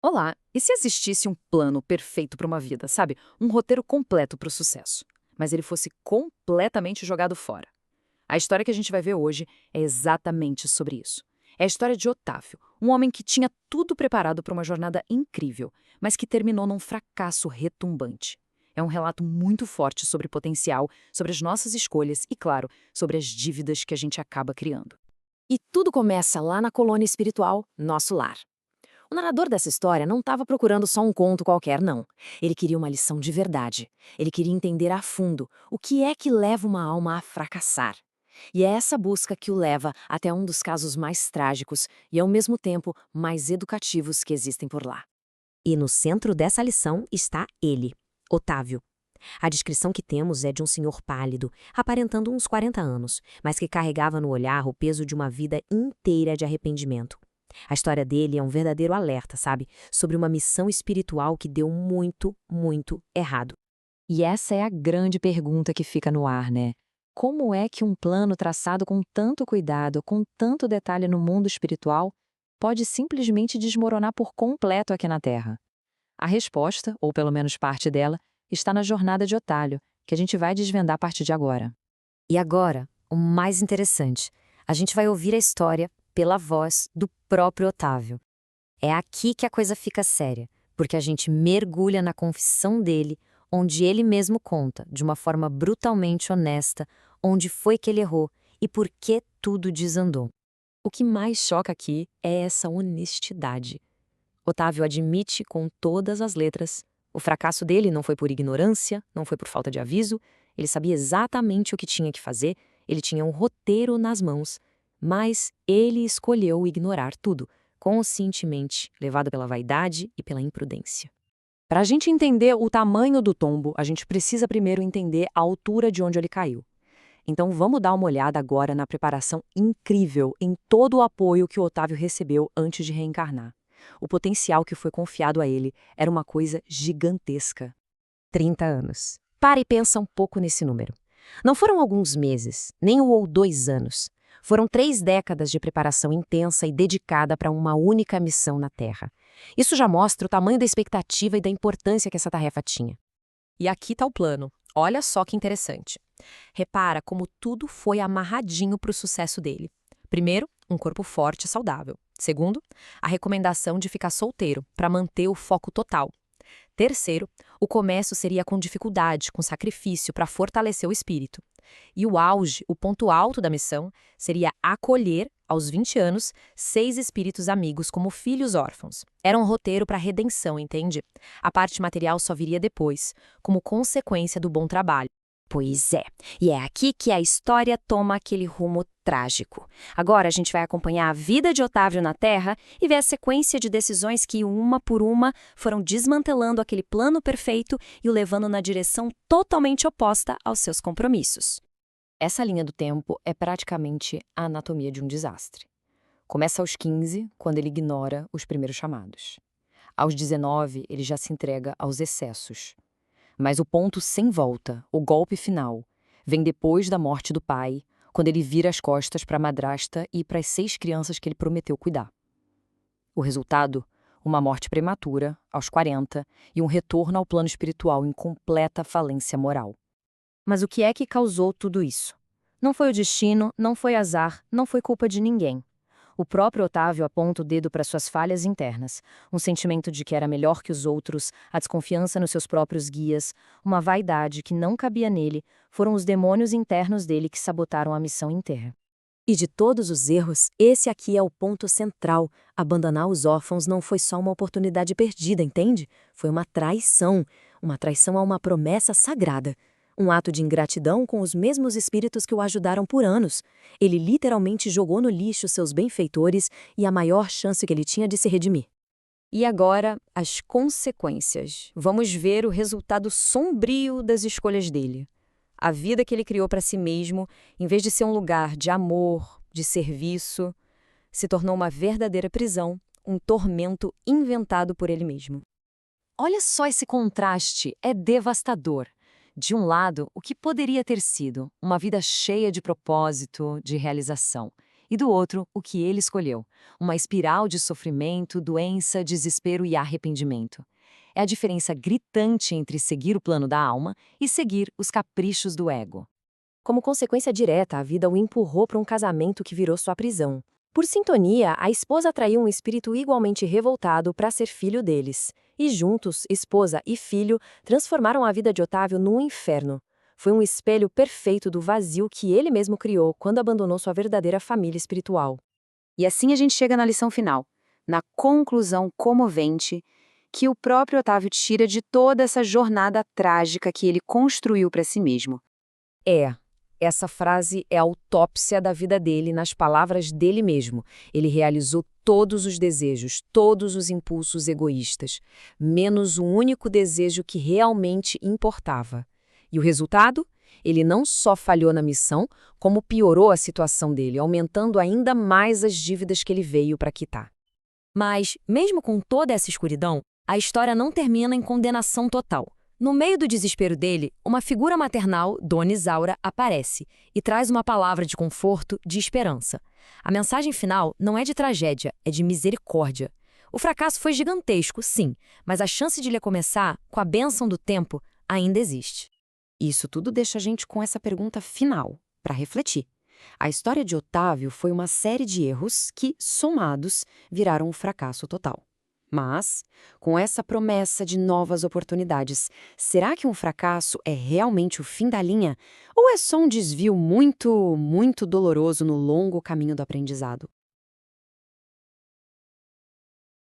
Olá, e se existisse um plano perfeito para uma vida, sabe? Um roteiro completo para o sucesso, mas ele fosse completamente jogado fora? A história que a gente vai ver hoje é exatamente sobre isso. É a história de Otávio, um homem que tinha tudo preparado para uma jornada incrível, mas que terminou num fracasso retumbante. É um relato muito forte sobre potencial, sobre as nossas escolhas e, claro, sobre as dívidas que a gente acaba criando. E tudo começa lá na colônia espiritual, nosso lar. O narrador dessa história não estava procurando só um conto qualquer, não. Ele queria uma lição de verdade. Ele queria entender a fundo o que é que leva uma alma a fracassar. E é essa busca que o leva até um dos casos mais trágicos e, ao mesmo tempo, mais educativos que existem por lá. E no centro dessa lição está ele, Otávio. A descrição que temos é de um senhor pálido, aparentando uns 40 anos, mas que carregava no olhar o peso de uma vida inteira de arrependimento. A história dele é um verdadeiro alerta, sabe? Sobre uma missão espiritual que deu muito, muito errado. E essa é a grande pergunta que fica no ar, né? Como é que um plano traçado com tanto cuidado, com tanto detalhe no mundo espiritual, pode simplesmente desmoronar por completo aqui na Terra? A resposta, ou pelo menos parte dela, está na jornada de Otálio, que a gente vai desvendar a partir de agora. E agora, o mais interessante, a gente vai ouvir a história pela voz do próprio Otávio. É aqui que a coisa fica séria, porque a gente mergulha na confissão dele, onde ele mesmo conta, de uma forma brutalmente honesta, onde foi que ele errou e por que tudo desandou. O que mais choca aqui é essa honestidade. Otávio admite com todas as letras. O fracasso dele não foi por ignorância, não foi por falta de aviso, ele sabia exatamente o que tinha que fazer, ele tinha um roteiro nas mãos, mas ele escolheu ignorar tudo, conscientemente, levado pela vaidade e pela imprudência. Para a gente entender o tamanho do tombo, a gente precisa primeiro entender a altura de onde ele caiu. Então vamos dar uma olhada agora na preparação incrível em todo o apoio que o Otávio recebeu antes de reencarnar. O potencial que foi confiado a ele era uma coisa gigantesca. 30 anos. Para e pensa um pouco nesse número. Não foram alguns meses, nem 2 anos. Foram 3 décadas de preparação intensa e dedicada para uma única missão na Terra. Isso já mostra o tamanho da expectativa e da importância que essa tarefa tinha. E aqui está o plano. Olha só que interessante. Repara como tudo foi amarradinho para o sucesso dele. Primeiro, um corpo forte e saudável. Segundo, a recomendação de ficar solteiro, para manter o foco total. Terceiro, o começo seria com dificuldade, com sacrifício, para fortalecer o espírito. E o auge, o ponto alto da missão, seria acolher, aos 20 anos, 6 espíritos amigos como filhos órfãos. Era um roteiro para redenção, entende? A parte material só viria depois, como consequência do bom trabalho. Pois é, e é aqui que a história toma aquele rumo trágico. Agora a gente vai acompanhar a vida de Otávio na Terra e ver a sequência de decisões que, uma por uma, foram desmantelando aquele plano perfeito e o levando na direção totalmente oposta aos seus compromissos. Essa linha do tempo é praticamente a anatomia de um desastre. Começa aos 15, quando ele ignora os primeiros chamados. Aos 19, ele já se entrega aos excessos. Mas o ponto sem volta, o golpe final, vem depois da morte do pai, quando ele vira as costas para a madrasta e para as 6 crianças que ele prometeu cuidar. O resultado? Uma morte prematura, aos 40, e um retorno ao plano espiritual em completa falência moral. Mas o que é que causou tudo isso? Não foi o destino, não foi azar, não foi culpa de ninguém. O próprio Otávio aponta o dedo para suas falhas internas, um sentimento de que era melhor que os outros, a desconfiança nos seus próprios guias, uma vaidade que não cabia nele, foram os demônios internos dele que sabotaram a missão inteira. E de todos os erros, esse aqui é o ponto central. Abandonar os órfãos não foi só uma oportunidade perdida, entende? Foi uma traição a uma promessa sagrada. Um ato de ingratidão com os mesmos espíritos que o ajudaram por anos. Ele literalmente jogou no lixo seus benfeitores e a maior chance que ele tinha de se redimir. E agora, as consequências. Vamos ver o resultado sombrio das escolhas dele. A vida que ele criou para si mesmo, em vez de ser um lugar de amor, de serviço, se tornou uma verdadeira prisão, um tormento inventado por ele mesmo. Olha só esse contraste, é devastador. De um lado, o que poderia ter sido uma vida cheia de propósito, de realização. e do outro, o que ele escolheu, uma espiral de sofrimento, doença, desespero e arrependimento. É a diferença gritante entre seguir o plano da alma e seguir os caprichos do ego. Como consequência direta, a vida o empurrou para um casamento que virou sua prisão. Por sintonia, a esposa atraiu um espírito igualmente revoltado para ser filho deles. E juntos, esposa e filho transformaram a vida de Otávio num inferno. Foi um espelho perfeito do vazio que ele mesmo criou quando abandonou sua verdadeira família espiritual. E assim a gente chega na lição final, na conclusão comovente que o próprio Otávio tira de toda essa jornada trágica que ele construiu para si mesmo. Essa frase é a autópsia da vida dele nas palavras dele mesmo. Ele realizou todos os desejos, todos os impulsos egoístas, menos o único desejo que realmente importava. E o resultado? Ele não só falhou na missão, como piorou a situação dele, aumentando ainda mais as dívidas que ele veio para quitar. Mas, mesmo com toda essa escuridão, a história não termina em condenação total. No meio do desespero dele, uma figura maternal, Dona Isaura, aparece e traz uma palavra de conforto, de esperança. A mensagem final não é de tragédia, é de misericórdia. O fracasso foi gigantesco, sim, mas a chance de ele começar, com a bênção do tempo, ainda existe. Isso tudo deixa a gente com essa pergunta final, para refletir. A história de Otávio foi uma série de erros que, somados, viraram um fracasso total. Mas, com essa promessa de novas oportunidades, será que um fracasso é realmente o fim da linha? Ou é só um desvio muito, muito doloroso no longo caminho do aprendizado?